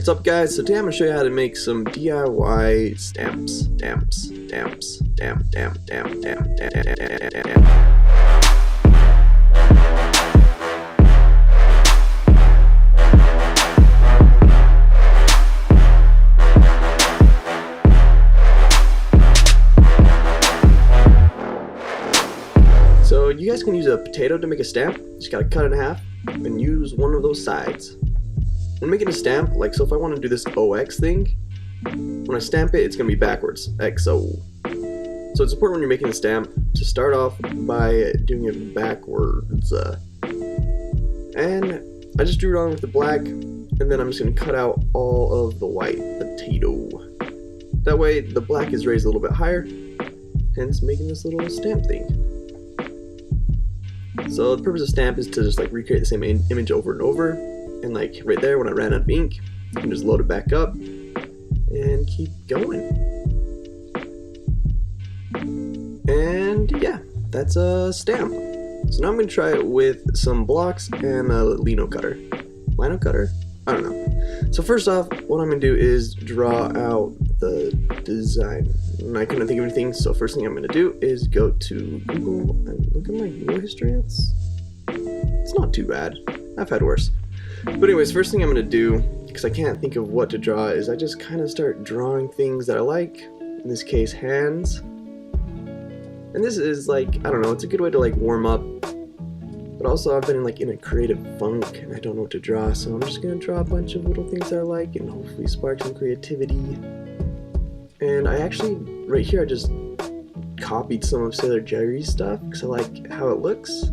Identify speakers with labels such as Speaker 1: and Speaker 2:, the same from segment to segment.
Speaker 1: What's up guys, so today I'm going to show you how to make some DIY stamps. So you guys can use a potato to make a stamp. You just gotta cut it in half and use one of those sides. When making a stamp, like so if I want to do this OX thing, when I stamp it, it's going to be backwards, XO. So it's important when you're making a stamp to start off by doing it backwards. And I just drew it on with the black, and then I'm just going to cut out all of the white potato. That way the black is raised a little bit higher, hence making this little stamp thing. So the purpose of stamp is to just like recreate the same image over and over. And like right there, when I ran out of ink, you can just load it back up and keep going. And yeah, that's a stamp. So now I'm going to try it with some blocks and a Lino cutter. Lino cutter? I don't know. So first off, what I'm going to do is draw out the design. And I couldn't think of anything, so first thing I'm going to do is go to Google and look at my Google history. It's not too bad. I've had worse. But anyways, first thing I'm going to do, because I can't think of what to draw, is I just kind of start drawing things that I like. In this case, hands. And this is like, I don't know, it's a good way to like warm up. But also I've been like in a creative funk and I don't know what to draw, so I'm just going to draw a bunch of little things that I like and hopefully spark some creativity. And I actually, right here, I just copied some of Sailor Jerry's stuff because I like how it looks.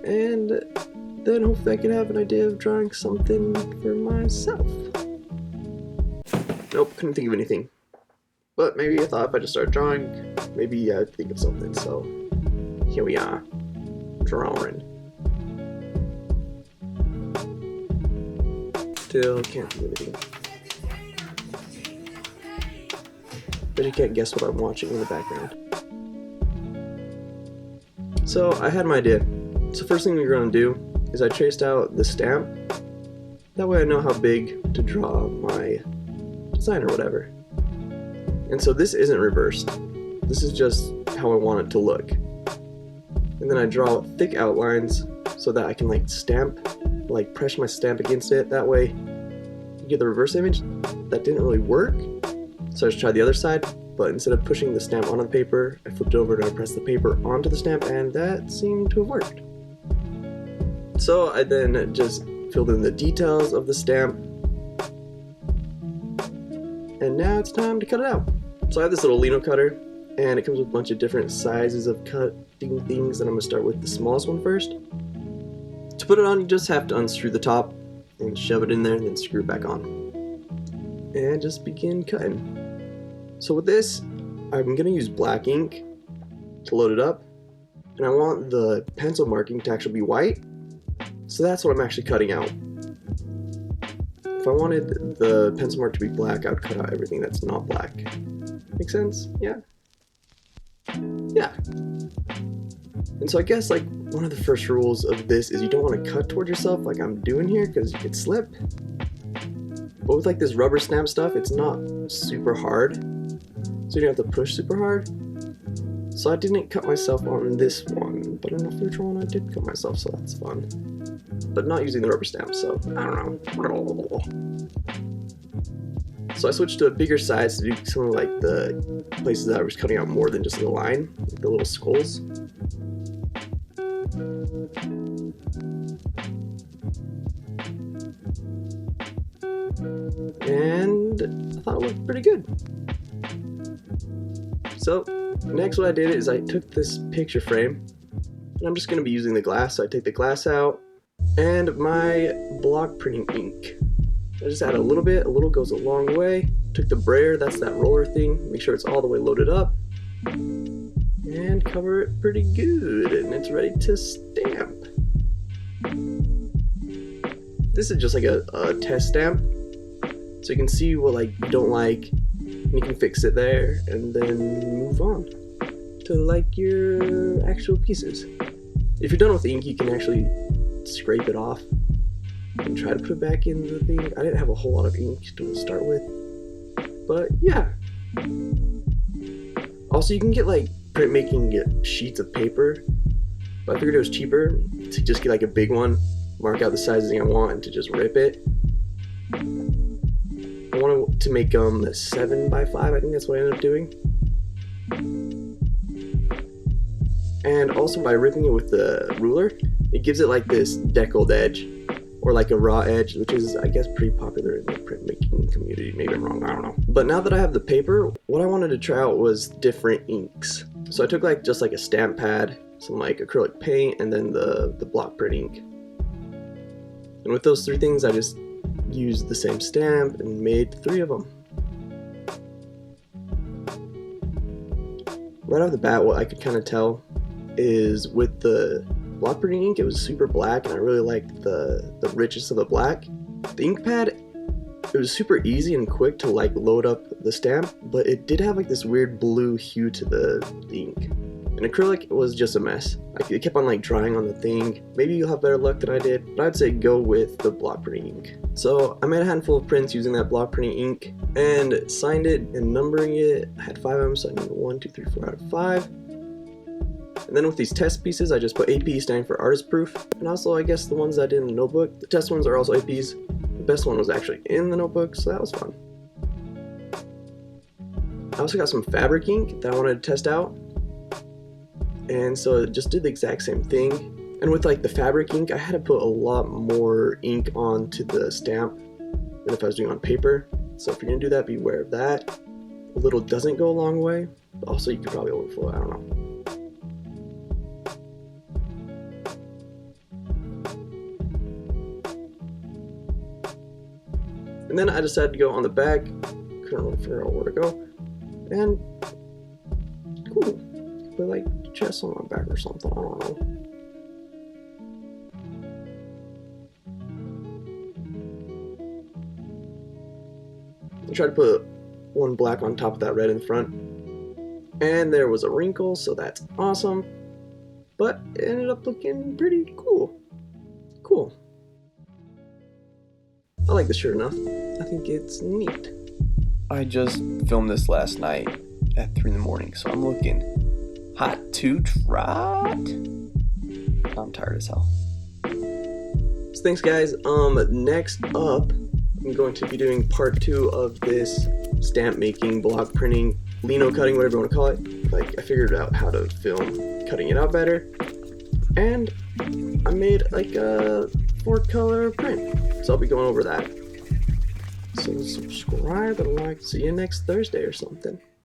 Speaker 1: And then hopefully I can have an idea of drawing something for myself. Nope, couldn't think of anything. But maybe I thought if I just started drawing, maybe I'd think of something, so here we are, drawing. Still can't think of anything. But you can't guess what I'm watching in the background. So I had my idea. So first thing we're going to do is I traced out the stamp. That way I know how big to draw my design or whatever. And so this isn't reversed. This is just how I want it to look. And then I draw thick outlines so that I can like stamp, like press my stamp against it. That way you get the reverse image. That didn't really work. So I just tried the other side, but instead of pushing the stamp onto the paper, I flipped it over and I pressed the paper onto the stamp, and that seemed to have worked. So I then just filled in the details of the stamp, and now it's time to cut it out. So I have this little Lino cutter, and it comes with a bunch of different sizes of cutting things, and I'm going to start with the smallest one first. To put it on, you just have to unscrew the top and shove it in there and then screw it back on. And just begin cutting. So with this, I'm going to use black ink to load it up, and I want the pencil marking to actually be white. So that's what I'm actually cutting out. If I wanted the pencil mark to be black, I would cut out everything that's not black. Make sense? Yeah? Yeah. And so I guess like one of the first rules of this is you don't want to cut towards yourself like I'm doing here because you could slip. But with like this rubber stamp stuff, it's not super hard. So you don't have to push super hard. So I didn't cut myself on this one, but on the future one I did cut myself, so that's fun. But not using the rubber stamp, so I don't know. So I switched to a bigger size to do some of like the places that I was cutting out more than just the line, like the little skulls. And I thought it looked pretty good. So next what I did is I took this picture frame, and I'm just going to be using the glass, so I take the glass out, and my block printing ink. I just add a little bit, a little goes a long way. Took the brayer, that's that roller thing, make sure it's all the way loaded up, and cover it pretty good, and it's ready to stamp. This is just like a test stamp, so you can see what like you don't like, and you can fix it there, and then move on to like your actual pieces. If you're done with the ink, you can actually scrape it off and try to put it back in the thing. I didn't have a whole lot of ink to start with, but yeah. Also, you can get like printmaking sheets of paper, but I figured it was cheaper to just get like a big one, mark out the sizing I want, and to just rip it. I wanted to make 7 by 5. I think that's what I ended up doing. And also by ripping it with the ruler, it gives it like this deckled edge, or like a raw edge, which is, I guess, pretty popular in the printmaking community. Maybe I'm wrong, I don't know. But now that I have the paper, what I wanted to try out was different inks. So I took like just like a stamp pad, some like acrylic paint, and then the block print ink. And with those 3 things, I just used the same stamp and made 3 of them. Right off the bat, what I could kind of tell is with the block printing ink, it was super black, and I really liked the richness of the black. The ink pad, it was super easy and quick to like load up the stamp, but it did have like this weird blue hue to the ink. And acrylic was just a mess. It kept on like drying on the thing. Maybe you'll have better luck than I did, but I'd say go with the block printing ink. So I made a handful of prints using that block printing ink and signed it and numbering it. I had 5 of them, so I needed 1, 2, 3, 4 out of 5. And then with these test pieces, I just put AP standing for artist proof, and also I guess the ones I did in the notebook. The test ones are also APs. The best one was actually in the notebook, so that was fun. I also got some fabric ink that I wanted to test out, and so it just did the exact same thing. And with like the fabric ink, I had to put a lot more ink onto the stamp than if I was doing on paper. So if you're gonna do that, beware of that. A little doesn't go a long way, but also you could probably overflow it, I don't know. And then I decided to go on the back. Couldn't really figure out where to go. And cool. Put like chest on my back or something. I don't know. I tried to put one black on top of that red in front. And there was a wrinkle, so that's awesome. But it ended up looking pretty cool. Cool. I like this shirt enough. I think it's neat. I just filmed this last night at 3 in the morning, so I'm looking hot to trot. I'm tired as hell. So thanks guys. Next up, I'm going to be doing part 2 of this stamp making, block printing, Lino cutting, whatever you want to call it. Like, I figured out how to film cutting it out better. And I made like a 4-color print. So I'll be going over that. So subscribe and like. See you next Thursday or something.